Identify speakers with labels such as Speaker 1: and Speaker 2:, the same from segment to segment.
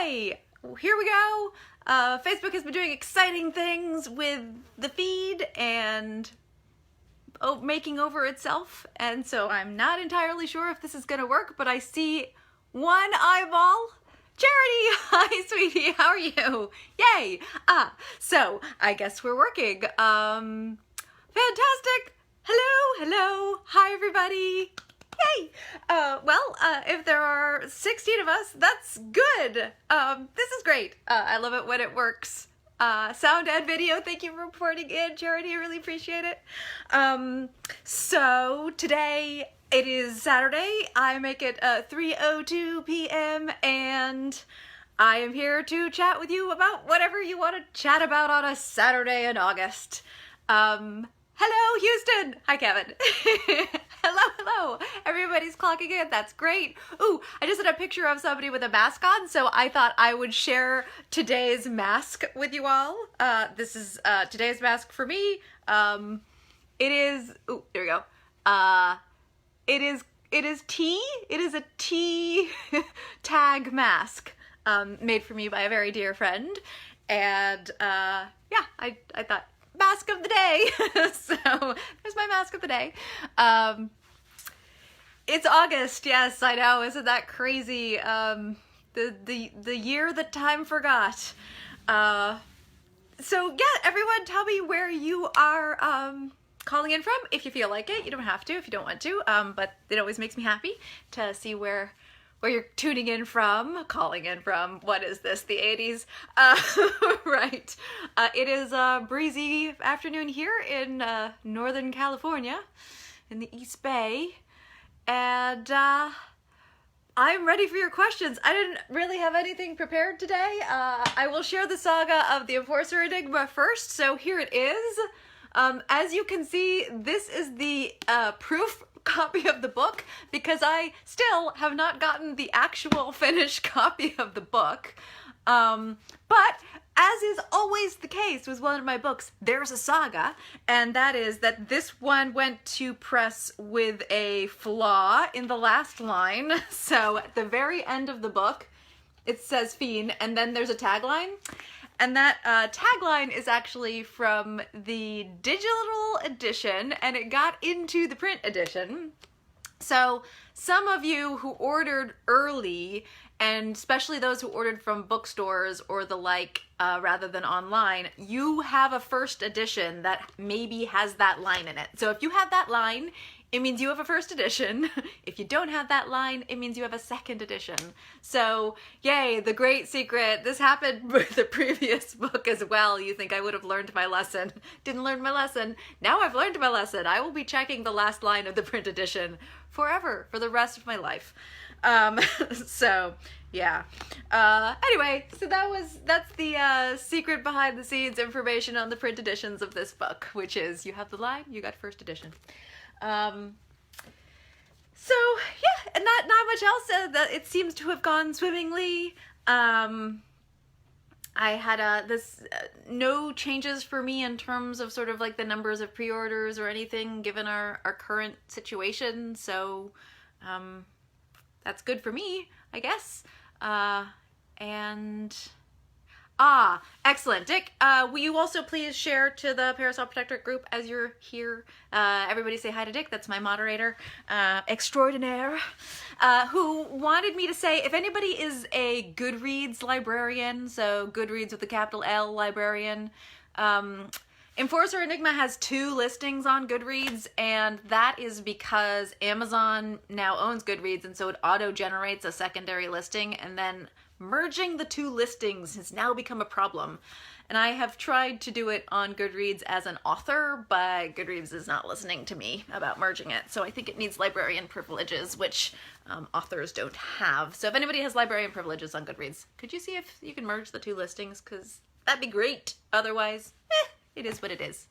Speaker 1: Yay! Here we go. Facebook has been doing exciting things with the feed and making over itself, and so I'm not entirely sure if this is gonna work, but I see one eyeball. Charity! Hi, sweetie, how are you? Yay! So I guess we're working. Fantastic! Hello! Hi, everybody! Yay! If there are 16 of us, that's good! This is great. I love it when it works. Sound and video, thank you for reporting in, Charity, I really appreciate it. So today it is Saturday. I make it 3:02 p.m. and I am here to chat with you about whatever you want to chat about on a Saturday in August. Hello, Houston! Hi, Kevin. Hello. Everybody's clocking in. That's great. Ooh, I just had a picture of somebody with a mask on, so I thought I would share today's mask with you all. This is today's mask for me. It is, ooh, there we go. It is tea. It is a tea tag mask made for me by a very dear friend. And yeah, I thought, mask of the day. So there's my mask of the day. It's August. Yes, I know. Isn't that crazy? The year that time forgot. So yeah, everyone tell me where you are calling in from if you feel like it. You don't have to if you don't want to, but it always makes me happy to see where you're tuning in from, calling in from. What is this, the 80s? Right. It is a breezy afternoon here in Northern California, in the East Bay, and I'm ready for your questions. I didn't really have anything prepared today. I will share the saga of the Enforcer Enigma first, so here it is. As you can see, this is the proof copy of the book because I still have not gotten the actual finished copy of the book. But as is always the case with one of my books, there's a saga, and that is that this one went to press with a flaw in the last line. So at the very end of the book, it says fiend, and then there's a tagline. And that tagline is actually from the digital edition, and it got into the print edition. So some of you who ordered early, and especially those who ordered from bookstores or the like, rather than online, you have a first edition that maybe has that line in it. So if you have that line, it means you have a first edition. If you don't have that line, it means you have a second edition. So, yay, the great secret. This happened with the previous book as well. You think I would have learned my lesson. Didn't learn my lesson. Now I've learned my lesson. I will be checking the last line of the print edition forever, for the rest of my life. So, yeah. Anyway, so that's the secret behind the scenes information on the print editions of this book, which is you have the line, you got first edition. So yeah, and not much else. That it seems to have gone swimmingly. I had no changes for me in terms of sort of like the numbers of pre-orders or anything given our current situation. So that's good for me, I guess. Excellent. Dick, will you also please share to the Parasol Protectorate group as you're here? Everybody say hi to Dick. That's my moderator extraordinaire, who wanted me to say, if anybody is a Goodreads librarian, so Goodreads with a capital L librarian, Enforcer Enigma has 2 listings on Goodreads, and that is because Amazon now owns Goodreads, and so it auto-generates a secondary listing, and then merging the 2 listings has now become a problem. And I have tried to do it on Goodreads as an author, but Goodreads is not listening to me about merging it. So I think it needs librarian privileges, which authors don't have. So if anybody has librarian privileges on Goodreads, could you see if you can merge the 2 listings? Because that'd be great. Otherwise, it is what it is.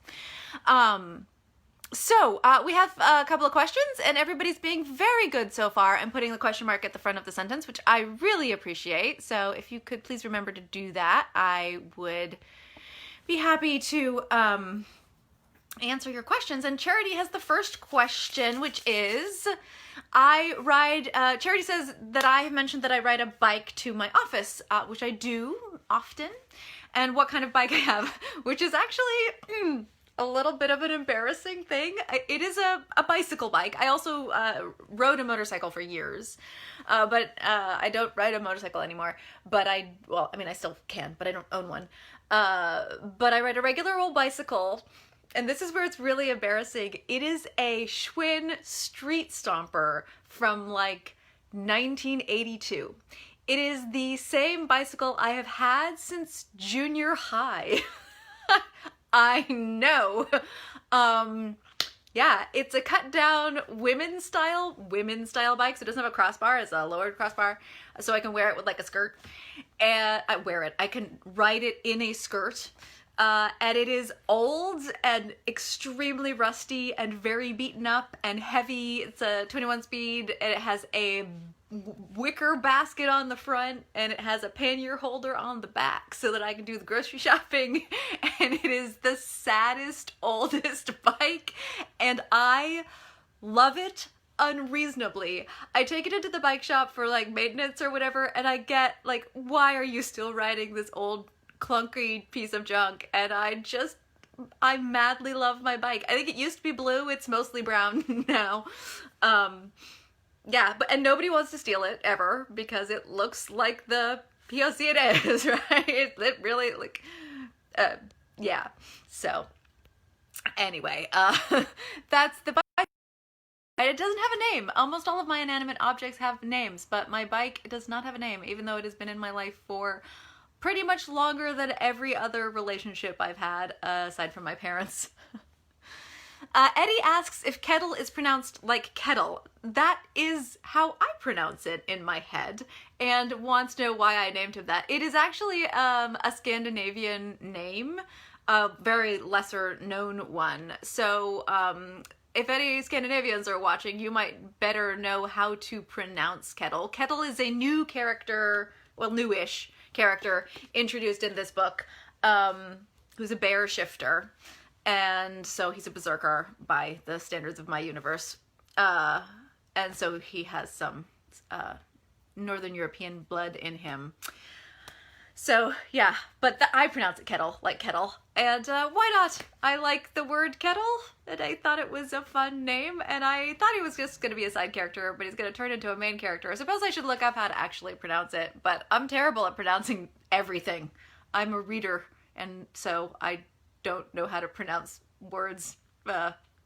Speaker 1: So we have a couple of questions, and everybody's being very good so far and putting the question mark at the front of the sentence, which I really appreciate. So if you could please remember to do that, I would be happy to answer your questions. And Charity has the first question, which is, I ride, Charity says that I have mentioned that I ride a bike to my office, which I do often, and what kind of bike I have, which is actually a little bit of an embarrassing thing. It is a bicycle bike. I also rode a motorcycle for years, but I don't ride a motorcycle anymore. But I still can, but I don't own one. But I ride a regular old bicycle, and this is where it's really embarrassing. It is a Schwinn Street Stomper from like 1982. It is the same bicycle I have had since junior high. I know. Yeah, it's a cut down women's style bike. So it doesn't have a crossbar, it's a lowered crossbar. So I can wear it with like a skirt. And I can ride it in a skirt. And it is old and extremely rusty and very beaten up and heavy. It's a 21 speed and it has a wicker basket on the front and it has a pannier holder on the back so that I can do the grocery shopping. And it is the saddest, oldest bike, and I love it unreasonably. I take it into the bike shop for like maintenance or whatever, and I get like, why are you still riding this old clunky piece of junk? And I madly love my bike. I think it used to be blue, it's mostly brown now. Yeah, and nobody wants to steal it ever because it looks like the POC it is, right? It really, like, yeah. So, anyway, that's the bike. It doesn't have a name. Almost all of my inanimate objects have names, but my bike does not have a name, even though it has been in my life for pretty much longer than every other relationship I've had, aside from my parents. Eddie asks if kettle is pronounced like kettle. That is how I pronounce it in my head, and wants to know why I named him that. It is actually a Scandinavian name, a very lesser known one. So if any Scandinavians are watching, you might better know how to pronounce kettle. Kettle is a new character, well, newish character introduced in this book, who's a bear shifter. And so he's a berserker by the standards of my universe. And so he has some Northern European blood in him. So, yeah, but I pronounce it kettle, like kettle. And why not? I like the word kettle, and I thought it was a fun name, and I thought he was just going to be a side character, but he's going to turn into a main character. I suppose I should look up how to actually pronounce it, but I'm terrible at pronouncing everything. I'm a reader, and so I don't know how to pronounce words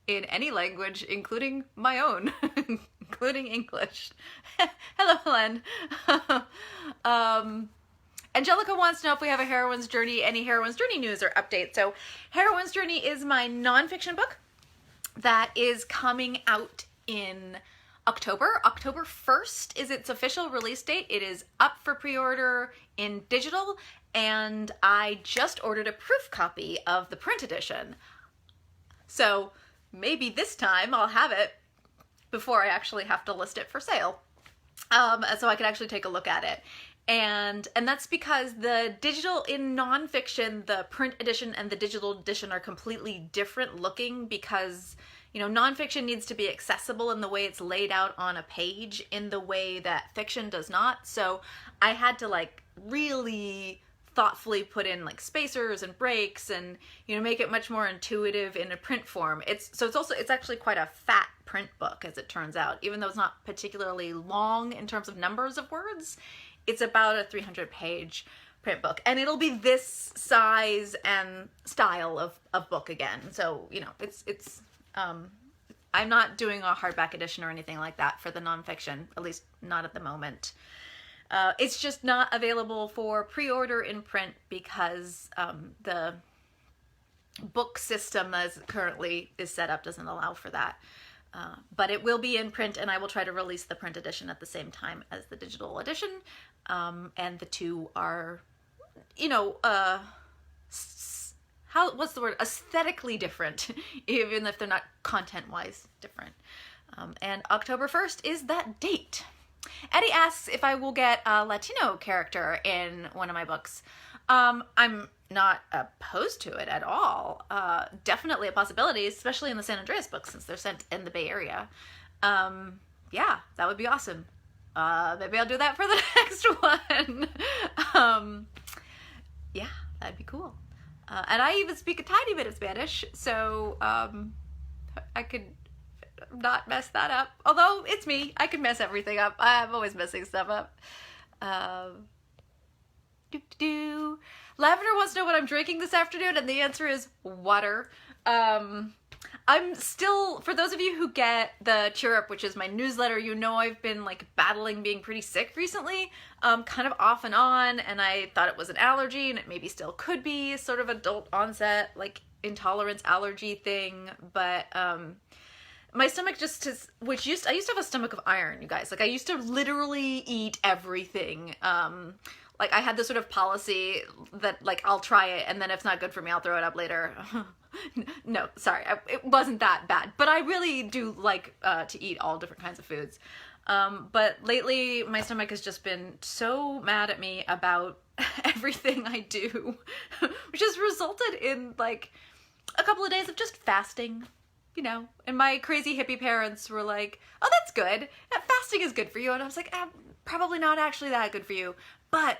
Speaker 1: in any language, including my own, including English. Hello, Helen. Angelica wants to know if we have a Heroine's Journey, any Heroine's Journey news or updates. So Heroine's Journey is my nonfiction book that is coming out in October. October 1st is its official release date. It is up for pre-order in digital, and I just ordered a proof copy of the print edition. So maybe this time I'll have it before I actually have to list it for sale. So I can actually take a look at it. And that's because the digital in nonfiction, the print edition and the digital edition are completely different looking because, you know, nonfiction needs to be accessible in the way it's laid out on a page in the way that fiction does not. So I had to like really thoughtfully put in like spacers and breaks and, you know, make it much more intuitive in a print form. It's actually quite a fat print book, as it turns out, even though it's not particularly long in terms of numbers of words. It's about a 300-page print book, and it'll be this size and style of book again. So, you know, it's I'm not doing a hardback edition or anything like that for the nonfiction, at least not at the moment. It's just not available for pre-order in print because the book system as currently is set up doesn't allow for that. But it will be in print, and I will try to release the print edition at the same time as the digital edition. And the two are, you know, what's the word? Aesthetically different, even if they're not content-wise different. And October 1st is that date. Eddie asks if I will get a Latino character in one of my books. I'm not opposed to it at all. Definitely a possibility, especially in the San Andreas books, since they're set in the Bay Area. yeah, that would be awesome. Maybe I'll do that for the next one. Yeah, that'd be cool. And I even speak a tiny bit of Spanish, so I could not mess that up. Although it's me, I can mess everything up. I'm always messing stuff up. Lavender wants to know what I'm drinking this afternoon, and the answer is water. I'm still, for those of you who get the Cheer Up, which is my newsletter, you know I've been like battling being pretty sick recently, kind of off and on, and I thought it was an allergy, and it maybe still could be sort of adult onset, like intolerance allergy thing, but my stomach just is, I used to have a stomach of iron, you guys. Like I used to literally eat everything. Like I had this sort of policy that like I'll try it, and then if it's not good for me, I'll throw it up later. No, sorry, it wasn't that bad, but I really do like to eat all different kinds of foods. But lately my stomach has just been so mad at me about everything I do, which has resulted in like a couple of days of just fasting, you know. And my crazy hippie parents were like, oh, that's good. Fasting is good for you. And I was like, probably not actually that good for you. But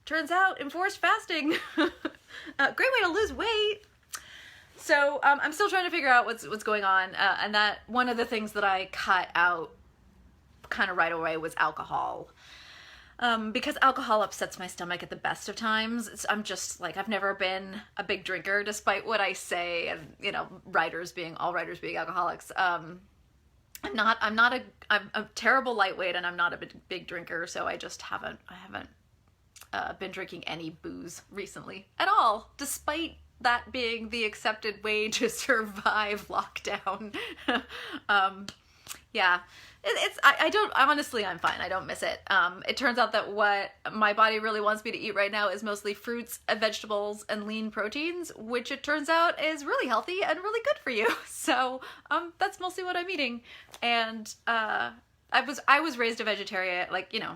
Speaker 1: turns out enforced fasting, great way to lose weight. So I'm still trying to figure out what's going on, and that one of the things that I cut out kind of right away was alcohol, because alcohol upsets my stomach at the best of times. I'm just like, I've never been a big drinker, despite what I say, and you know, all writers being alcoholics. I'm a terrible lightweight, and I'm not a big drinker, so I haven't been drinking any booze recently at all, despite that being the accepted way to survive lockdown. Yeah, honestly, I'm fine. I don't miss it. It turns out that what my body really wants me to eat right now is mostly fruits and vegetables and lean proteins, which it turns out is really healthy and really good for you. So, that's mostly what I'm eating. And, I was raised a vegetarian, like, you know,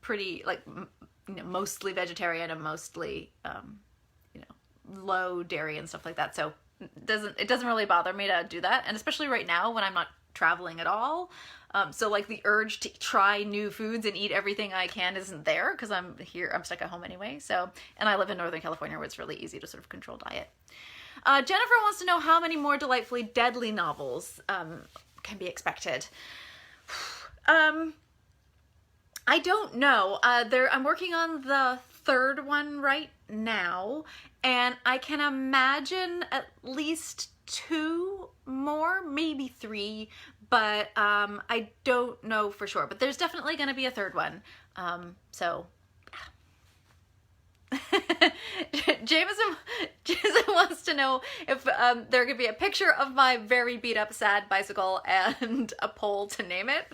Speaker 1: pretty, like, you know, mostly vegetarian and mostly, you know, low dairy and stuff like that. So it doesn't really bother me to do that. And especially right now when I'm not traveling at all. So like the urge to try new foods and eat everything I can isn't there, because I'm stuck at home anyway. So, and I live in Northern California, where it's really easy to sort of control diet. Jennifer wants to know how many more Delightfully Deadly novels can be expected. I don't know. I'm working on the third one right now, and I can imagine at least 2 more, maybe 3, but I don't know for sure. But there's definitely going to be a third one. So Jameson wants to know if there could be a picture of my very beat up sad bicycle and a poll to name it.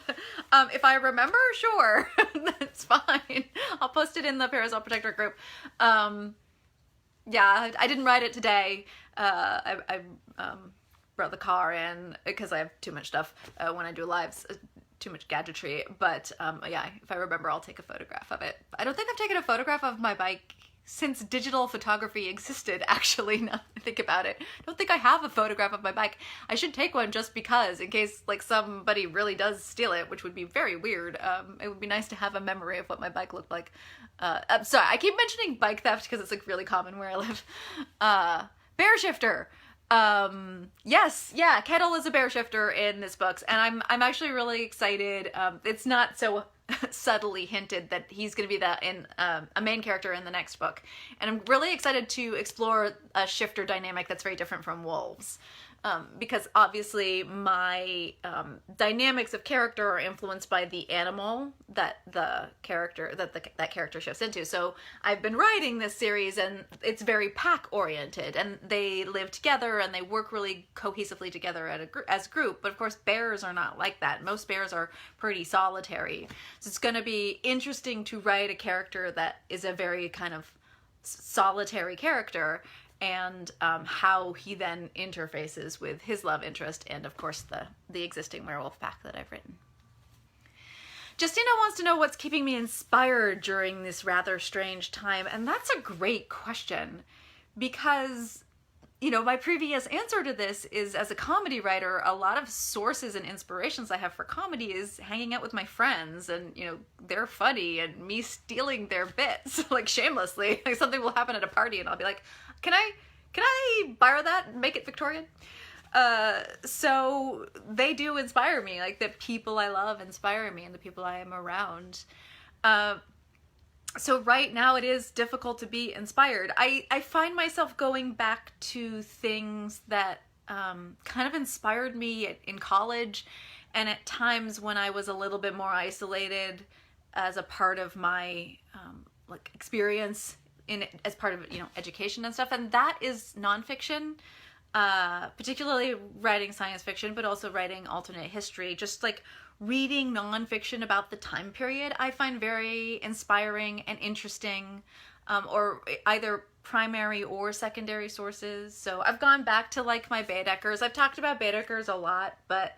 Speaker 1: If I remember, sure. That's fine. I'll post it in the Parasol Protector group. Yeah, I didn't ride it today. I brought the car in because I have too much stuff when I do lives, too much gadgetry. But yeah, if I remember, I'll take a photograph of it. I don't think I've taken a photograph of my bike since digital photography existed, actually, now that I think about it. I don't think I have a photograph of my bike. I should take one just because, in case like somebody really does steal it, which would be very weird. It would be nice to have a memory of what my bike looked like. I'm sorry, I keep mentioning bike theft because it's like really common where I live. Bear shifter. Yes, yeah, Kettle is a bear shifter in this book, and I'm actually really excited. It's not so subtly hinted that he's going to be a main character in the next book, and I'm really excited to explore a shifter dynamic that's very different from wolves. Because obviously my dynamics of character are influenced by the animal that that character shifts into. So I've been writing this series, and it's very pack oriented, and they live together and they work really cohesively together as a group. But of course, bears are not like that. Most bears are pretty solitary. So it's going to be interesting to write a character that is a very kind of solitary character, and how he then interfaces with his love interest and, of course, the existing werewolf pack that I've written. Justina wants to know what's keeping me inspired during this rather strange time, and that's a great question, because you know, my previous answer to this is, as a comedy writer, a lot of sources and inspirations I have for comedy is hanging out with my friends, and, you know, they're funny, and me stealing their bits, like, shamelessly. Like, something will happen at a party, and I'll be like, can I borrow that and make it Victorian? So they do inspire me. Like, the people I love inspire me, and the people I am around. So right now it is difficult to be inspired. I find myself going back to things that kind of inspired me in college, and at times when I was a little bit more isolated as a part of my like experience as part of, you know, education and stuff. And that is nonfiction, particularly writing science fiction, but also writing alternate history. Just like reading nonfiction about the time period, I find very inspiring and interesting, or either primary or secondary sources. So I've gone back to like my Baedekers. I've talked about Baedekers a lot, but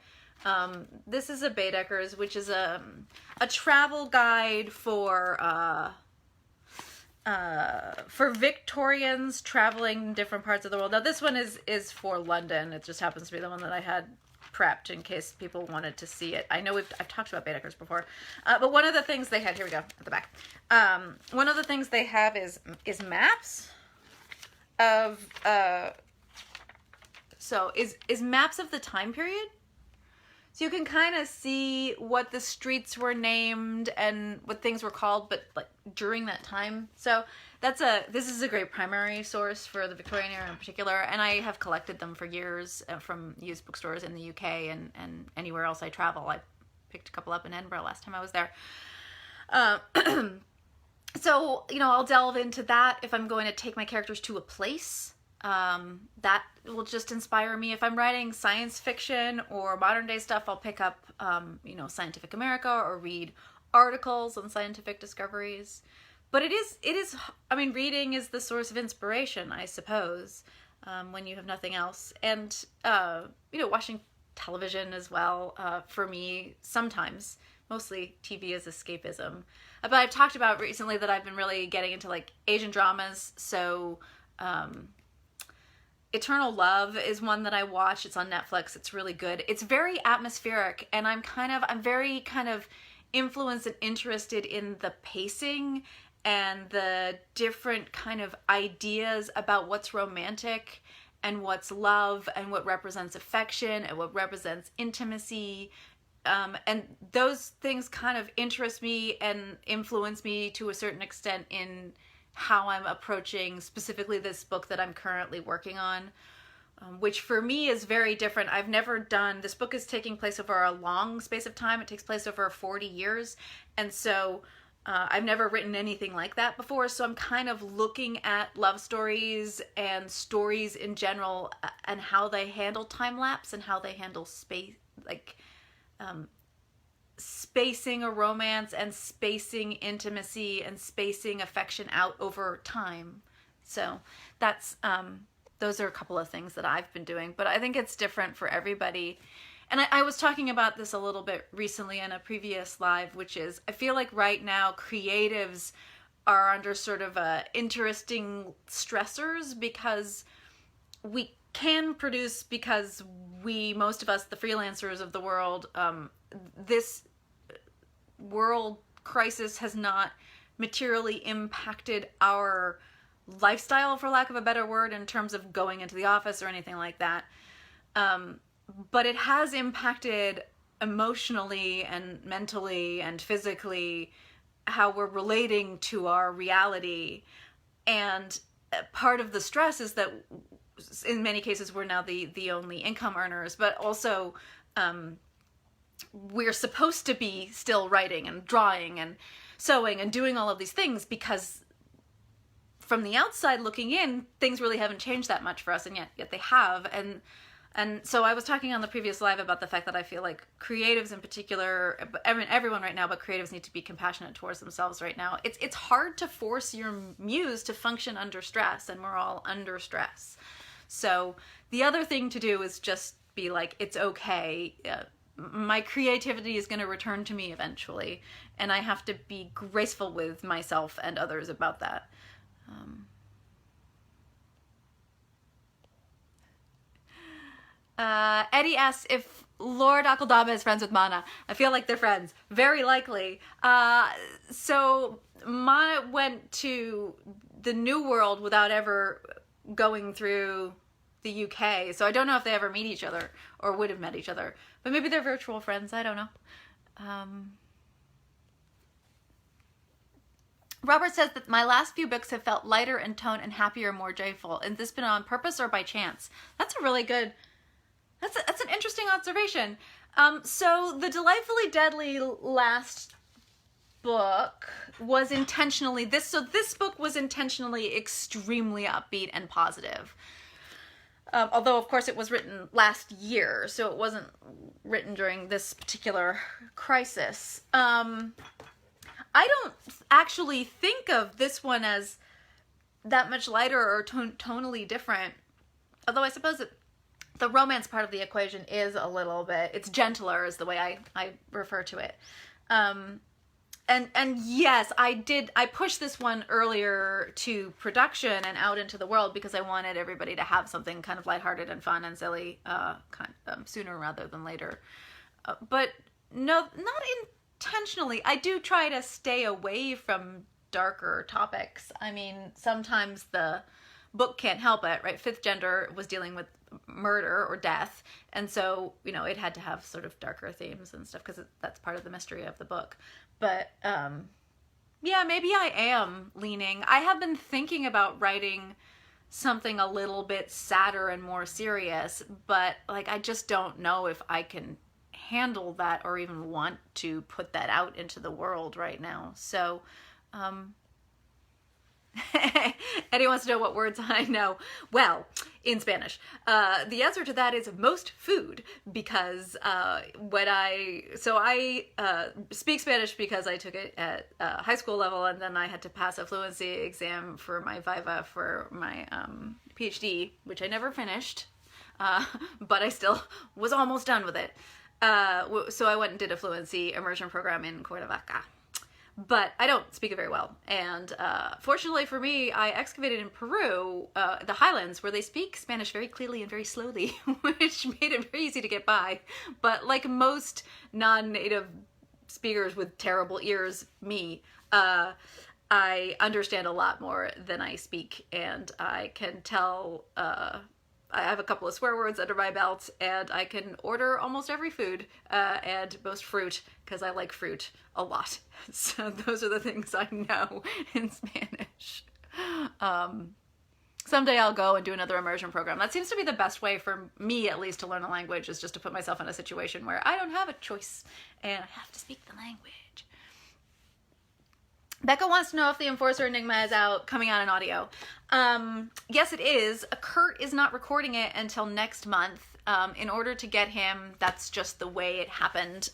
Speaker 1: this is a Baedeker's, which is a travel guide for Victorians traveling in different parts of the world. Now this one is for London. It just happens to be the one that I had prepped in case people wanted to see it. I know I've talked about Baedeker's before, but one of the things they had, here we go, at the back. One of the things they have is maps of, is maps of the time period. So you can kind of see what the streets were named and what things were called, but like during that time. So this is a great primary source for the Victorian era in particular, and I have collected them for years from used bookstores in the UK and anywhere else I travel. I picked a couple up in Edinburgh last time I was there. So, you know, I'll delve into that if I'm going to take my characters to a place. That will just inspire me. If I'm writing science fiction or modern day stuff, I'll pick up, you know, Scientific America or read articles on scientific discoveries. But it is, I mean, reading is the source of inspiration, I suppose, when you have nothing else. And, you know, watching television as well, for me, sometimes, mostly TV is escapism. But I've talked about recently that I've been really getting into like Asian dramas. So, Eternal Love is one that I watch. It's on Netflix. It's really good. It's very atmospheric, and I'm very kind of influenced and interested in the pacing and the different kind of ideas about what's romantic and what's love and what represents affection and what represents intimacy. And those things kind of interest me and influence me to a certain extent in how I'm approaching specifically this book that I'm currently working on, which for me is very different. I've never done, this book is taking place over a long space of time. It takes place over 40 years. And so I've never written anything like that before. So I'm kind of looking at love stories and stories in general and how they handle time lapse and how they handle space, like spacing a romance and spacing intimacy and spacing affection out over time. So that's, those are a couple of things that I've been doing, but I think it's different for everybody. And I was talking about this a little bit recently in a previous live, which is, I feel like right now creatives are under sort of interesting stressors because we can produce, because most of us, the freelancers of the world, this world crisis has not materially impacted our lifestyle, for lack of a better word, in terms of going into the office or anything like that. But it has impacted emotionally and mentally and physically how we're relating to our reality. And part of the stress is that in many cases we're now the only income earners, but also we're supposed to be still writing and drawing and sewing and doing all of these things, because from the outside looking in, things really haven't changed that much for us, and yet they have. And so I was talking on the previous live about the fact that I feel like creatives in particular, I mean everyone right now, but creatives need to be compassionate towards themselves right now. It's hard to force your muse to function under stress, and we're all under stress. So the other thing to do is just be like, it's okay. My creativity is going to return to me eventually, and I have to be graceful with myself and others about that. Eddie asks if Lord Akaldama is friends with Mana. I feel like they're friends. Very likely. So Mana went to the New World without ever going through the UK. So I don't know if they ever meet each other or would have met each other. But maybe they're virtual friends. I don't know. Robert says that my last few books have felt lighter in tone and happier, more joyful. Has this been on purpose or by chance? That's a really good... That's an interesting observation. So the Delightfully Deadly last book was intentionally... This book was intentionally extremely upbeat and positive. Although, of course, it was written last year, so it wasn't written during this particular crisis. I don't actually think of this one as that much lighter or tonally different. Although I suppose that the romance part of the equation is a little bit, it's gentler is the way I refer to it. And yes, I pushed this one earlier to production and out into the world because I wanted everybody to have something kind of lighthearted and fun and silly sooner rather than later. But no, not intentionally. I do try to stay away from darker topics. I mean, sometimes the book can't help it, right? Fifth Gender was dealing with murder or death, and so, you know, it had to have sort of darker themes and stuff because that's part of the mystery of the book. But yeah, maybe I am leaning. I have been thinking about writing something a little bit sadder and more serious, but like I just don't know if I can handle that or even want to put that out into the world right now. So Eddie wants to know what words I know. Well, in Spanish. The answer to that is most food, because I speak Spanish because I took it at high school level, and then I had to pass a fluency exam for my viva for my PhD, which I never finished, but I still was almost done with it. So I went and did a fluency immersion program in Cuernavaca. But I don't speak it very well. And fortunately for me, I excavated in Peru, the highlands, where they speak Spanish very clearly and very slowly, which made it very easy to get by. But like most non-native speakers with terrible ears, me, I understand a lot more than I speak. And I can tell... I have a couple of swear words under my belt, and I can order almost every food and most fruit, because I like fruit a lot. So those are the things I know in Spanish. Someday I'll go and do another immersion program. That seems to be the best way for me, at least, to learn a language, is just to put myself in a situation where I don't have a choice and I have to speak the language. Becca wants to know if the Enforcer Enigma is coming out in audio. Yes, it is. Kurt is not recording it until next month. In order to get him, that's just the way it happened.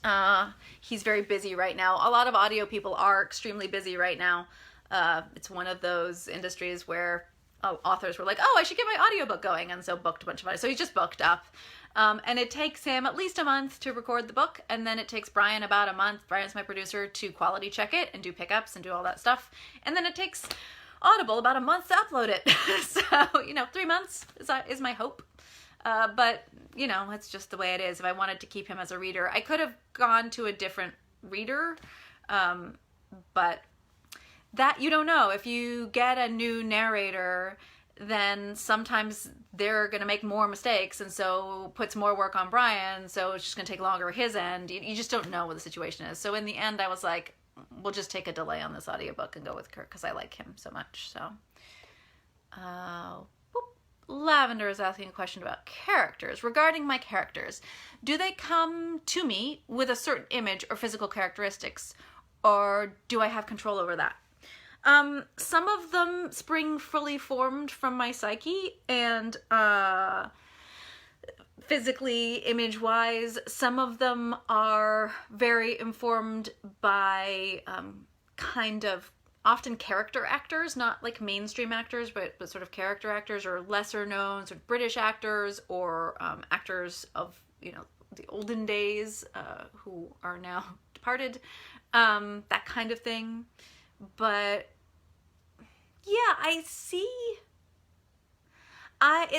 Speaker 1: He's very busy right now. A lot of audio people are extremely busy right now. It's one of those industries where authors were like, oh, I should get my audiobook going, and so booked a bunch of money. So he's just booked up. And it takes him at least a month to record the book, and then it takes Brian about a month, Brian's my producer, to quality check it and do pickups and do all that stuff. And then it takes Audible about a month to upload it. So, 3 months is my hope. But, it's just the way it is. If I wanted to keep him as a reader, I could have gone to a different reader, but that you don't know. If you get a new narrator, then sometimes they're going to make more mistakes, and so puts more work on Brian, so it's just going to take longer at his end. You just don't know what the situation is. So in the end, I was like, we'll just take a delay on this audiobook and go with Kurt, because I like him so much. So, Lavender is asking a question about characters. Regarding my characters, do they come to me with a certain image or physical characteristics, or do I have control over that? Some of them spring fully formed from my psyche, and physically, image-wise. Some of them are very informed by kind of often character actors, not like mainstream actors, but sort of character actors, or lesser known sort of British actors, or actors of the olden days who are now departed, that kind of thing. But yeah, I see.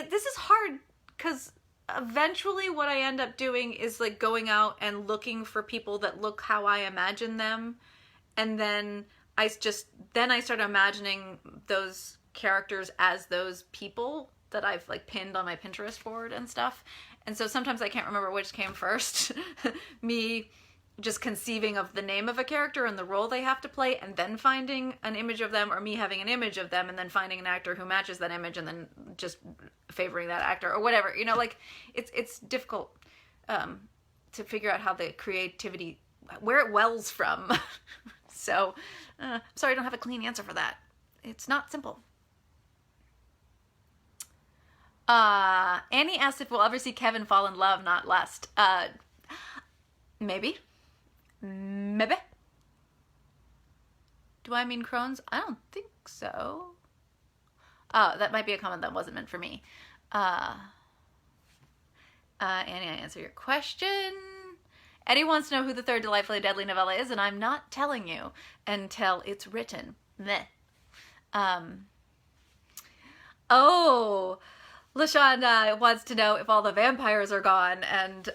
Speaker 1: This is hard because eventually what I end up doing is like going out and looking for people that look how I imagine them, and then I start imagining those characters as those people that I've like pinned on my Pinterest board and stuff. And so sometimes I can't remember which came first. Me just conceiving of the name of a character and the role they have to play, and then finding an image of them, or me having an image of them and then finding an actor who matches that image and then just favoring that actor or whatever. You know, like it's difficult to figure out how the creativity, where it wells from. So sorry, I don't have a clean answer for that. It's not simple. Annie asks if we'll ever see Kevin fall in love, not lust. Maybe. Maybe. Do I mean Crohn's? I don't think so. Oh, that might be a comment that wasn't meant for me. Annie, I answer your question. Eddie wants to know who the third Delightfully Deadly novella is, and I'm not telling you until it's written. Meh. Oh, LaShawn wants to know if all the vampires are gone, and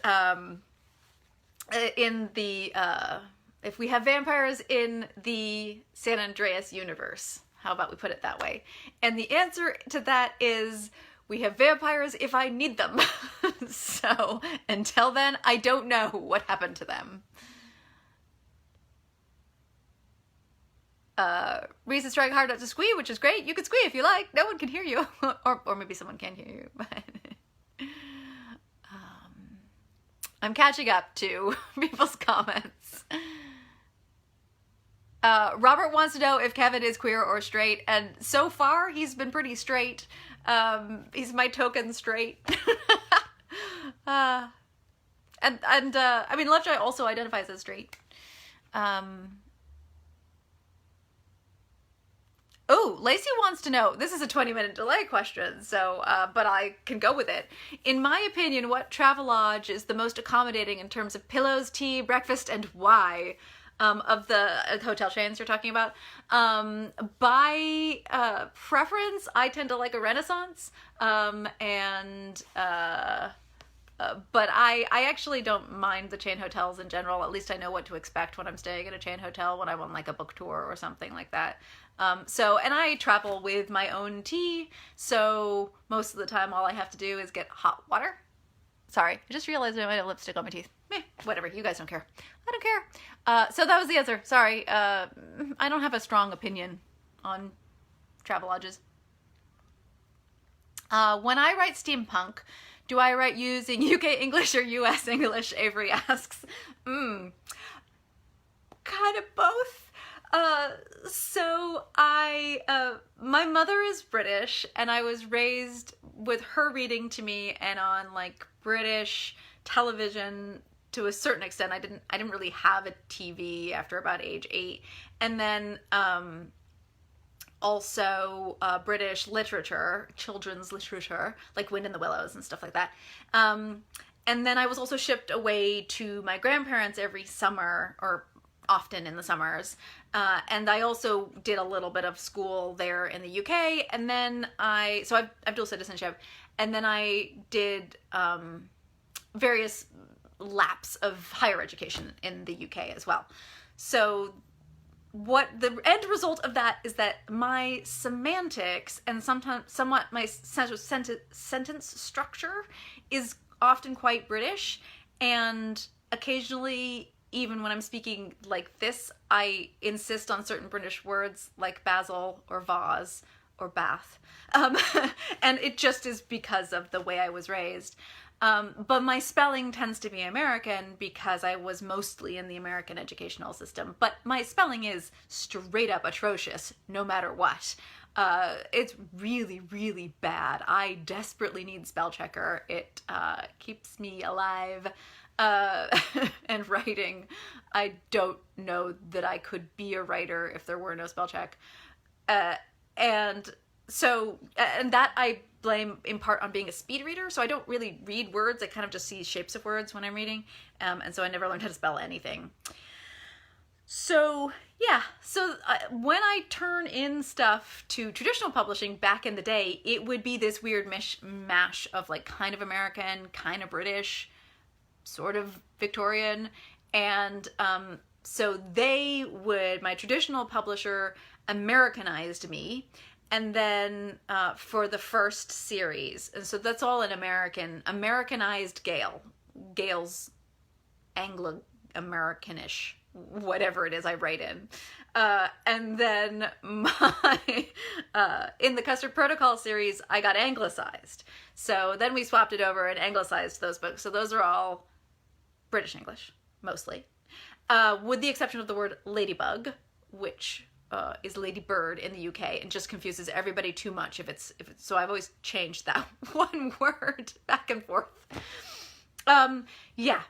Speaker 1: if we have vampires in the San Andreas universe. How about we put it that way? And the answer to that is we have vampires if I need them. So until then, I don't know what happened to them. Reese is trying hard not to squee, which is great. You can squee if you like. No one can hear you. or maybe someone can hear you. But I'm catching up to people's comments. Robert wants to know if Kevin is queer or straight, and so far he's been pretty straight. He's my token straight. I mean, Lovejoy also identifies as straight. Oh, Lacey wants to know, this is a 20-minute delay question, so, but I can go with it. In my opinion, what Travelodge is the most accommodating in terms of pillows, tea, breakfast, and why? Of the hotel chains you're talking about. By preference, I tend to like a Renaissance, but I actually don't mind the chain hotels in general. At least I know what to expect when I'm staying at a chain hotel when I'm on like a book tour or something like that. And I travel with my own tea, so most of the time all I have to do is get hot water. Sorry, I just realized I might have lipstick on my teeth. Whatever, you guys don't care. I don't care. So that was the answer. Sorry, I don't have a strong opinion on Travelodges. When I write steampunk, do I write using UK English or US English? Avery asks. Kind of both. So my mother is British, and I was raised with her reading to me and on like British television to a certain extent. I didn't really have a TV after about age 8. And then, also British literature, children's literature, like Wind in the Willows and stuff like that. And then I was also shipped away to my grandparents every summer, or often in the summers. And I also did a little bit of school there in the UK. And then so I've dual citizenship. And then I did various laps of higher education in the UK as well. So what the end result of that is that my semantics and somewhat my sentence structure is often quite British, and occasionally, even when I'm speaking like this, I insist on certain British words like basil or vase or bath. And it just is because of the way I was raised. But my spelling tends to be American because I was mostly in the American educational system. But my spelling is straight up atrocious, no matter what. It's really, really bad. I desperately need spell checker. It keeps me alive. And writing. I don't know that I could be a writer if there were no spell check. And that I blame in part on being a speed reader. So I don't really read words. I kind of just see shapes of words when I'm reading. And so I never learned how to spell anything. So yeah, so when I turn in stuff to traditional publishing back in the day, it would be this weird mash of like kind of American, kind of British, sort of Victorian, and so my traditional publisher Americanized me, and then for the first series, and so that's all in Americanized Gail's Anglo-Americanish, whatever it is I write in. And then in the Custard Protocol series, I got anglicized. So then we swapped it over and anglicized those books. So those are all British English, mostly. With the exception of the word ladybug, which is ladybird in the UK and just confuses everybody too much if it's so I've always changed that one word back and forth. Yeah.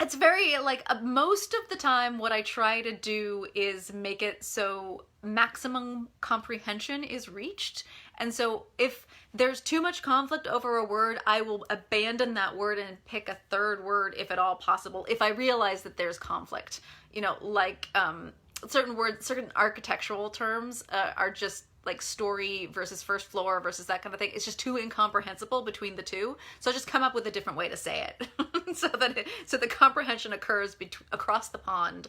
Speaker 1: It's very, like, most of the time what I try to do is make it so maximum comprehension is reached. And so if there's too much conflict over a word, I will abandon that word and pick a third word if at all possible, if I realize that there's conflict. You know, like certain words, certain architectural terms are just like story versus first floor versus that kind of thing. It's just too incomprehensible between the two. So I just come up with a different way to say it so the comprehension occurs across the pond.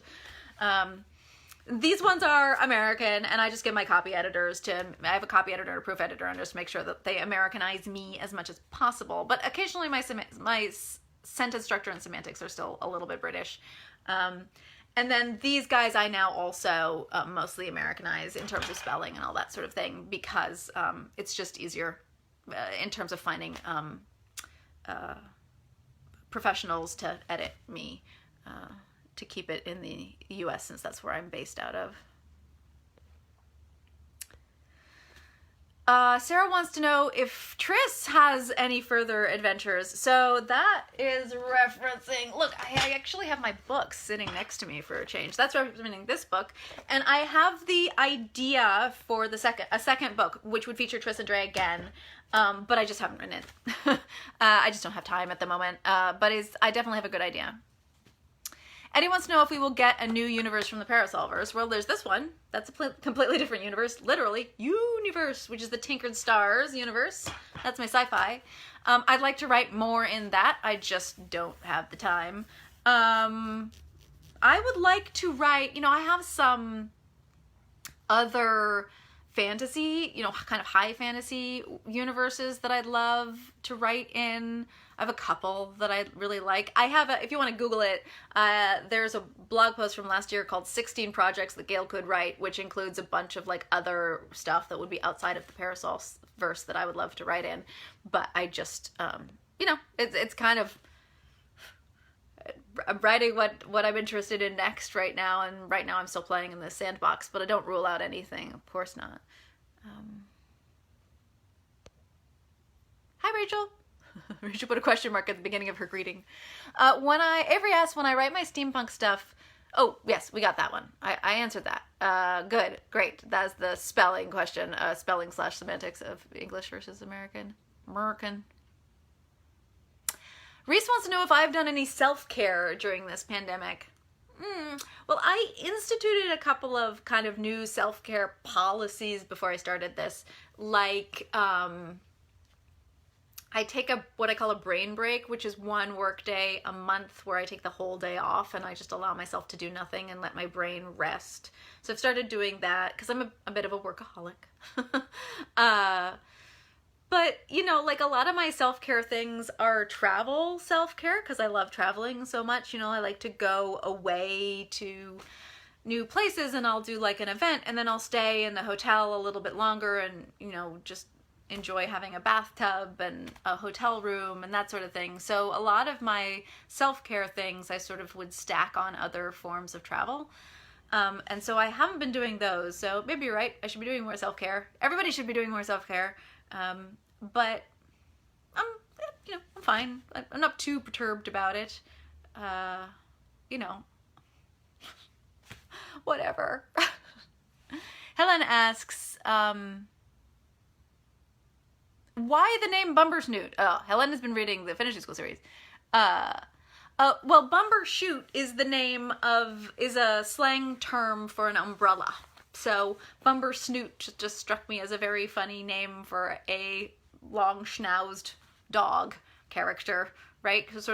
Speaker 1: These ones are American, and I just get my copy editors I have a copy editor and a proof editor, and just to make sure that they Americanize me as much as possible. But occasionally my sentence structure and semantics are still a little bit British. And then these guys I now also mostly Americanize in terms of spelling and all that sort of thing, because it's just easier in terms of finding professionals to edit me to keep it in the US, since that's where I'm based out of. Sarah wants to know if Triss has any further adventures. So that is referencing, look, I actually have my book sitting next to me for a change. That's referencing this book. And I have the idea for a second book, which would feature Triss and Dre again. But I just haven't written it. I just don't have time at the moment. But I definitely have a good idea. Eddie wants to know if we will get a new universe from the Parasolvers. Well, there's this one. That's a completely different universe. Literally, universe, which is the Tinkered Stars universe. That's my sci-fi. I'd like to write more in that. I just don't have the time. I would like to write, I have some other fantasy, kind of high fantasy universes that I'd love to write in. I have a couple that I really like. If you want to Google it, there's a blog post from last year called 16 Projects That Gail Could Write, which includes a bunch of like other stuff that would be outside of the Parasol verse that I would love to write in. But I just, it's kind of, I'm writing what I'm interested in next right now, and right now I'm still playing in the sandbox, but I don't rule out anything, of course not. Hi, Rachel. Rachel put a question mark at the beginning of her greeting. Avery asked, when I write my steampunk stuff, oh, yes, we got that one. I answered that. Good, great. That's the spelling question, spelling/semantics of English versus American. Reese wants to know if I've done any self-care during this pandemic. Well, I instituted a couple of kind of new self-care policies before I started this, like, I take what I call a brain break, which is one work day a month where I take the whole day off and I just allow myself to do nothing and let my brain rest. So I've started doing that because I'm a bit of a workaholic. But, like a lot of my self-care things are travel self-care because I love traveling so much. I like to go away to new places, and I'll do like an event, and then I'll stay in the hotel a little bit longer and, just enjoy having a bathtub and a hotel room and that sort of thing. So a lot of my self-care things I sort of would stack on other forms of travel. And so I haven't been doing those. So maybe you're right. I should be doing more self-care. Everybody should be doing more self-care. But I'm fine. I'm not too perturbed about it. Whatever. Helen asks, why the name Bumber's Nude? Oh, Helen has been reading the Finishing School series. Well, Bumber Shoot is is a slang term for an umbrella. So Bumber Snoot just struck me as a very funny name for a long schnauzed dog character, right? Because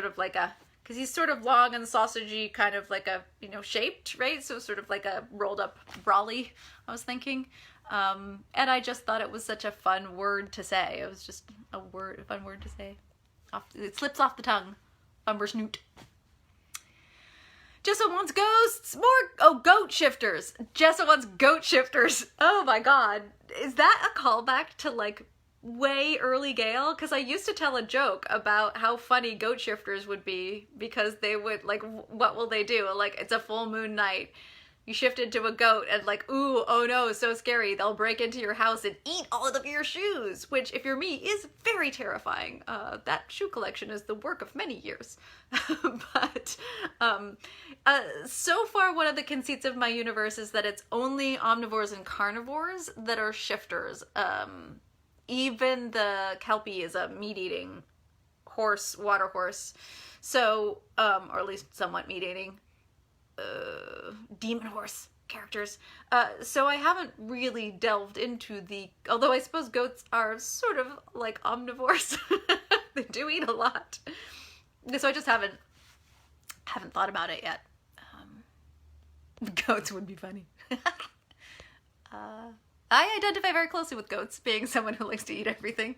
Speaker 1: he's sort of long and sausagey, kind of like a, shaped, right? So sort of like a rolled up brolly, I was thinking. And I just thought it was such a fun word to say. It was just a fun word to say. It slips off the tongue. Bumber Snoot. Jessa wants ghosts! Goat shifters! Jessa wants goat shifters! Oh my god. Is that a callback to, like, way early Gail? Because I used to tell a joke about how funny goat shifters would be, because they would, like, what will they do? Like, it's a full moon night. You shift into a goat and, like, ooh, oh no, so scary. They'll break into your house and eat all of your shoes, which, if you're me, is very terrifying. That shoe collection is the work of many years. But so far, one of the conceits of my universe is that it's only omnivores and carnivores that are shifters. Even the Kelpie is a meat-eating horse, water horse. So, or at least somewhat meat-eating. Demon horse characters. So I haven't really delved into although I suppose goats are sort of like omnivores. They do eat a lot. So I just haven't thought about it yet. Goats would be funny. I identify very closely with goats, being someone who likes to eat everything.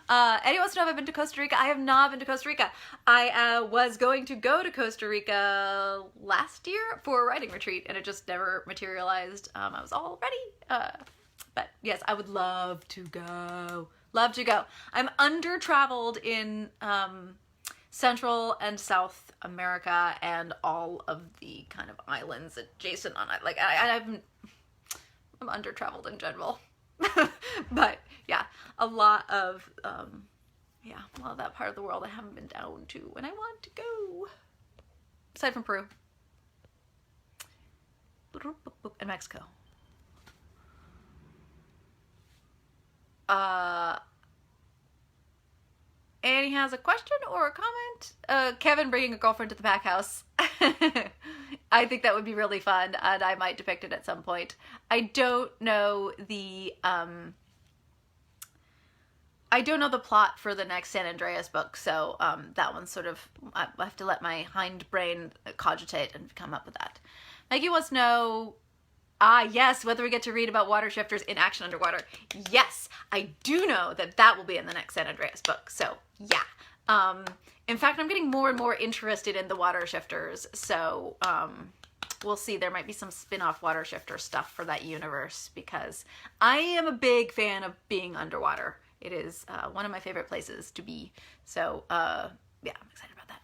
Speaker 1: Anyone wants to know if I've been to Costa Rica? I have not been to Costa Rica. I was going to go to Costa Rica last year for a writing retreat, and it just never materialized. I was all ready. But yes, I would love to go. Love to go. I'm under-traveled in Central and South America and all of the kind of islands adjacent on it. Like, I'm under-traveled in general. But yeah, a lot of that part of the world I haven't been down to, and I want to go. Aside from Peru and Mexico. Annie has a question or a comment. Kevin bringing a girlfriend to the pack house. I think that would be really fun, and I might depict it at some point. I don't know the plot for the next San Andreas book, so that one's sort of, I have to let my hind brain cogitate and come up with that. Maggie wants to know, yes, whether we get to read about water shifters in action underwater. Yes, I do know that will be in the next San Andreas book, so yeah. In fact, I'm getting more and more interested in the water shifters, so we'll see. There might be some spin-off water shifter stuff for that universe, because I am a big fan of being underwater. It is one of my favorite places to be, so yeah, I'm excited about that.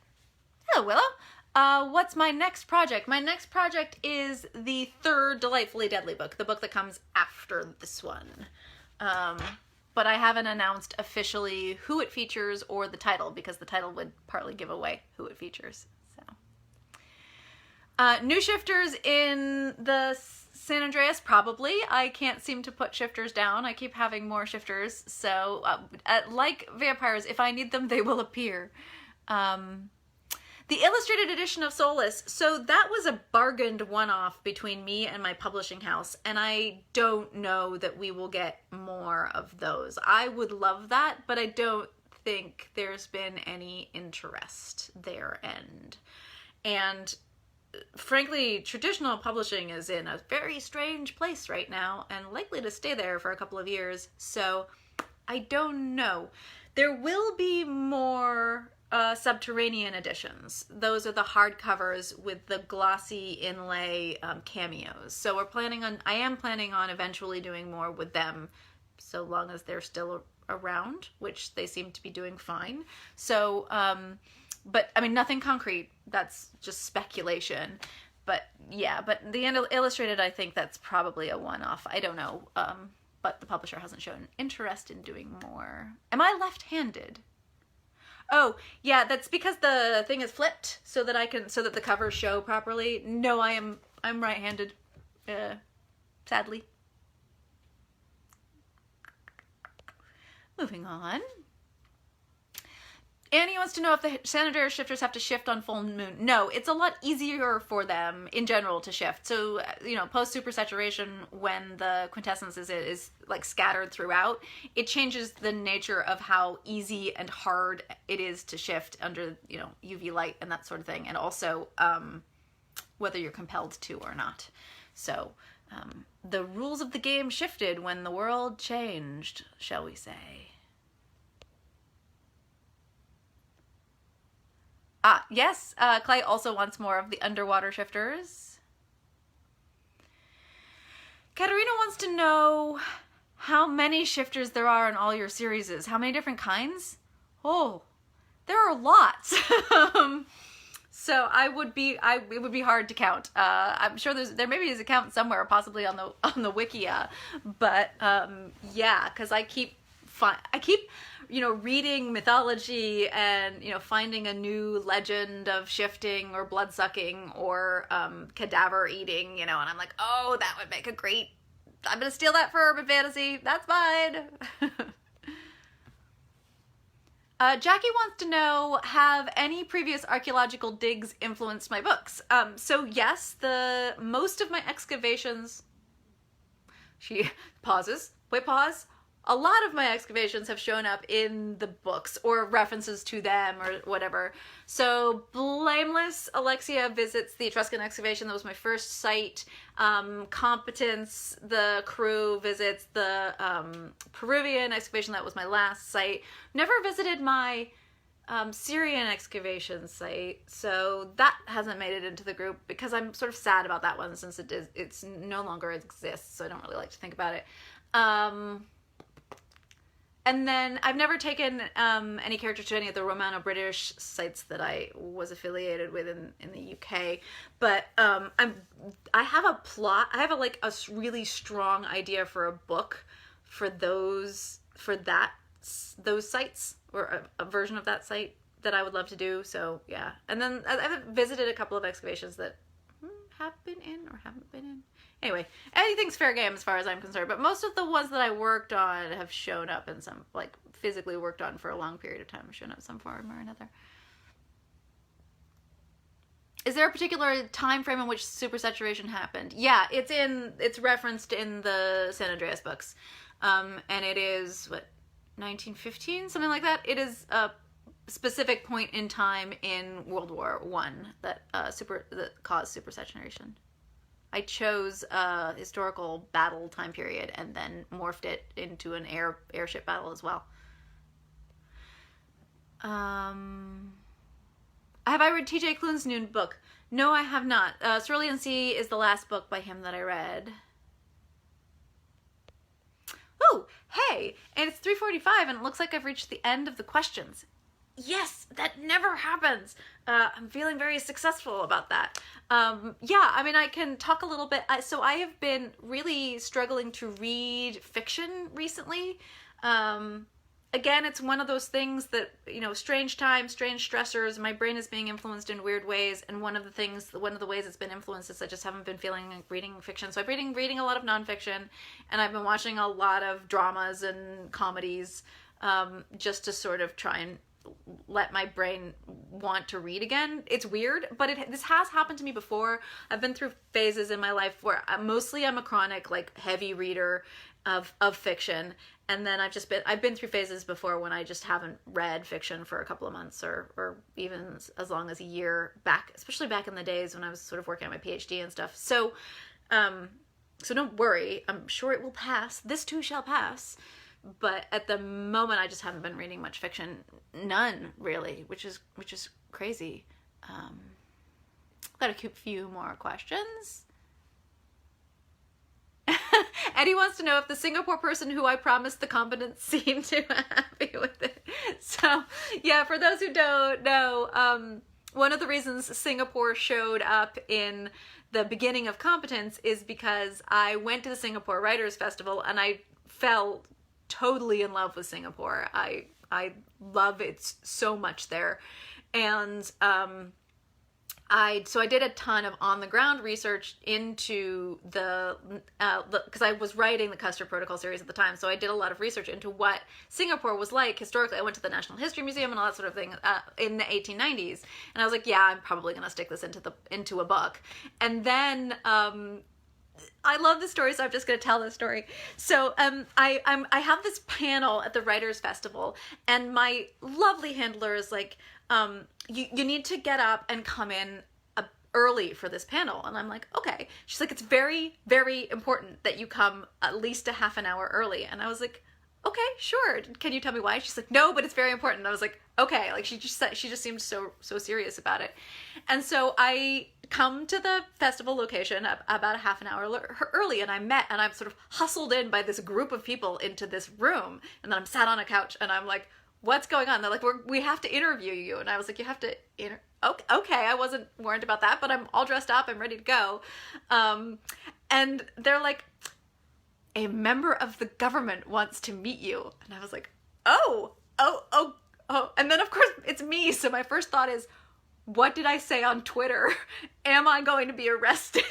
Speaker 1: Hello, Willow. What's my next project? My next project is the third Delightfully Deadly book, the book that comes after this one. But I haven't announced officially who it features or the title, because the title would partly give away who it features. So, new shifters in the San Andreas, probably. I can't seem to put shifters down. I keep having more shifters. So, like vampires, if I need them, they will appear. The illustrated edition of Soulless, so that was a bargained one-off between me and my publishing house, and I don't know that we will get more of those. I would love that, but I don't think there's been any interest their end. And frankly, traditional publishing is in a very strange place right now, and likely to stay there for a couple of years, so I don't know. There will be more subterranean editions. Those are the hardcovers with the glossy inlay cameos. So I am planning on eventually doing more with them, so long as they're still around, which they seem to be doing fine. So, but I mean, nothing concrete. That's just speculation. But yeah, but the illustrated, I think that's probably a one-off. I don't know. But the publisher hasn't shown interest in doing more. Am I left-handed? Oh, yeah, that's because the thing is flipped so that the covers show properly. No, I'm right-handed. Sadly. Moving on. Annie wants to know if the San Andreas Shifters have to shift on full moon. No, it's a lot easier for them in general to shift. So, you know, post supersaturation, when the quintessence is like scattered throughout, it changes the nature of how easy and hard it is to shift under, you know, UV light and that sort of thing. And also whether you're compelled to or not. So the rules of the game shifted when the world changed, shall we say. Yes, Clay also wants more of the underwater shifters. Katerina wants to know how many shifters there are in all your series. How many different kinds? Oh, there are lots. So it would be hard to count. I'm sure there maybe is a count somewhere, possibly on the Wikia, but yeah, because I keep you know, reading mythology and, you know, finding a new legend of shifting or blood sucking or cadaver eating, you know, and I'm like, oh, that would make a great, I'm gonna steal that for urban fantasy. That's mine. Jackie wants to know, have any previous archaeological digs influenced my books? So yes, most of my excavations, she pauses, wait, pause. A lot of my excavations have shown up in the books or references to them or whatever. So Blameless Alexia visits the Etruscan excavation. That was my first site. Competence, the crew visits the Peruvian excavation. That was my last site. Never visited my Syrian excavation site. So that hasn't made it into the group because I'm sort of sad about that one since it's no longer exists. So I don't really like to think about it. And then I've never taken any characters to any of the Romano-British sites that I was affiliated with in the UK. But I have a plot. I have a really strong idea for a book for those sites, or a version of that site that I would love to do. So yeah. And then I've visited a couple of excavations that have been in or haven't been in. Anyway, anything's fair game as far as I'm concerned, but most of the ones that I worked on have shown up in some, like, physically worked on for a long period of time, have shown up some form or another. Is there a particular time frame in which supersaturation happened? Yeah, it's referenced in the San Andreas books. And it is, 1915? Something like that? It is a specific point in time in World War I that caused supersaturation. I chose a historical battle time period and then morphed it into an airship battle as well. Have I read T.J. Klune's Nude book? No, I have not. Cerulean Sea is the last book by him that I read. Oh, hey, and it's 3:45 and it looks like I've reached the end of the questions. Yes, that never happens. I'm feeling very successful about that. Yeah, I mean, I can talk a little bit. So I have been really struggling to read fiction recently. Again, it's one of those things that, you know, strange times, strange stressors, my brain is being influenced in weird ways, and one of the ways it's been influenced is I just haven't been feeling like reading fiction. So I've been reading a lot of nonfiction, and I've been watching a lot of dramas and comedies, just to sort of try and let my brain want to read again. It's weird, but this has happened to me before. I've been through phases in my life where mostly I'm a chronic, like, heavy reader of fiction, and then I've been through phases before when I just haven't read fiction for a couple of months or even as long as a year back, especially back in the days when I was sort of working on my PhD and stuff. So don't worry, I'm sure it will pass. This too shall pass. But at the moment, I just haven't been reading much fiction. None, really, which is crazy. Got a few more questions. Eddie wants to know if the Singapore person who I promised the competence seemed too happy with it. So, yeah, for those who don't know, one of the reasons Singapore showed up in the beginning of Competence is because I went to the Singapore Writers Festival and I fell totally in love with Singapore. I love it so much there. And So I did a ton of on-the-ground research into because I was writing the Custer Protocol series at the time, so I did a lot of research into what Singapore was like historically. I went to the National History Museum and all that sort of thing in the 1890s, and I was like, yeah, I'm probably going to stick this into a book. And then I love the story, so I'm just going to tell this story. So I have this panel at the Writers' Festival, and my lovely handler is like, you need to get up and come in early for this panel. And I'm like, okay. She's like, it's very, very important that you come at least a half an hour early. And I was like, okay, sure. Can you tell me why? She's like, no, but it's very important. And I was like, okay. Like she just seemed so serious about it. And so I come to the festival location about a half an hour early, and I'm sort of hustled in by this group of people into this room. And then I'm sat on a couch and I'm like, what's going on? They're like, we have to interview you. And I was like, you have to okay, I wasn't warned about that, but I'm all dressed up, I'm ready to go. And they're like, a member of the government wants to meet you. And I was like, oh. And then of course it's me. So my first thought is, what did I say on Twitter? Am I going to be arrested?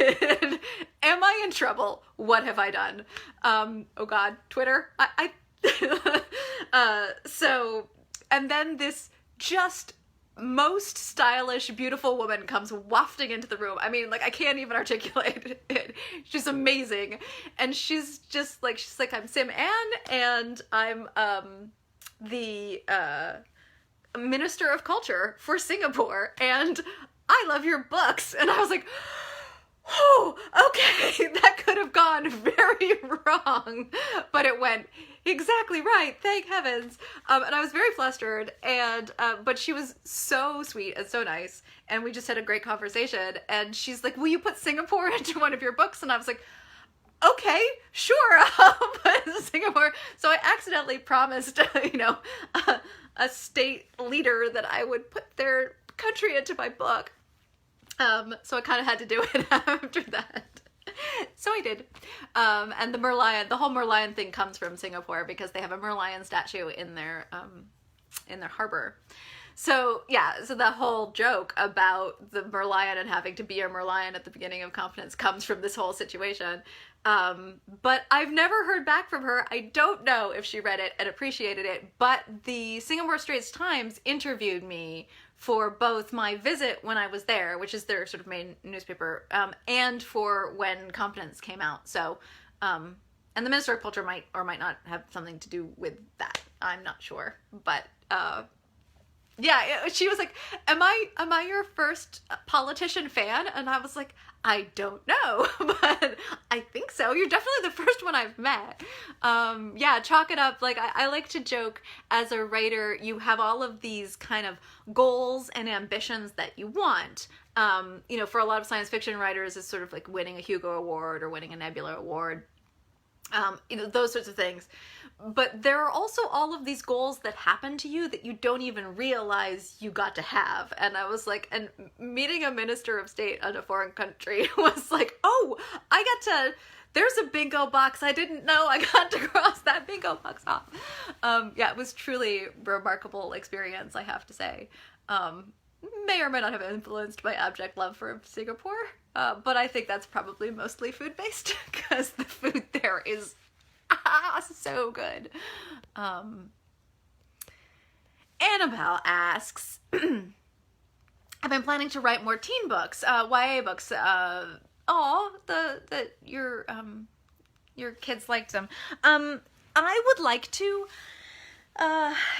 Speaker 1: Am I in trouble? What have I done? Oh God, Twitter. So, and then this just most stylish, beautiful woman comes wafting into the room. I mean, like, I can't even articulate it. She's amazing. And she's like, I'm Sim Ann, and I'm the Minister of Culture for Singapore, and I love your books. And I was like, oh, okay, that could have gone very wrong, but it went exactly right, thank heavens. And I was very flustered, and but she was so sweet and so nice, and we just had a great conversation. And she's like, will you put Singapore into one of your books? And I was like, okay, sure, I'll put Singapore. So I accidentally promised, a state leader that I would put their country into my book. So I kind of had to do it after that. So I did. And the whole merlion thing comes from Singapore because they have a merlion statue in their harbor. So yeah, so the whole joke about the merlion and having to be a merlion at the beginning of Confidence comes from this whole situation. But I've never heard back from her. I don't know if she read it and appreciated it, but the Singapore Straits Times interviewed me for both my visit when I was there, which is their sort of main newspaper, and for when Confidence came out. So, and the Minister of Culture might or might not have something to do with that. I'm not sure, but yeah, she was like, am I your first politician fan? And I was like, I don't know, but I think so. You're definitely the first one I've met. Yeah, chalk it up. Like, I like to joke, as a writer, you have all of these kind of goals and ambitions that you want. For a lot of science fiction writers, it's sort of like winning a Hugo Award or winning a Nebula Award. Those sorts of things. But there are also all of these goals that happen to you that you don't even realize you got to have. And I was like, and meeting a minister of state in a foreign country was like, oh, there's a bingo box I didn't know I got to cross that bingo box off. Yeah, it was truly a remarkable experience, I have to say. May or may not have influenced my abject love for Singapore, but I think that's probably mostly food-based, because the food there is so good. Annabelle asks, I've been planning to write more teen books, YA books. Your kids liked them. I would like to.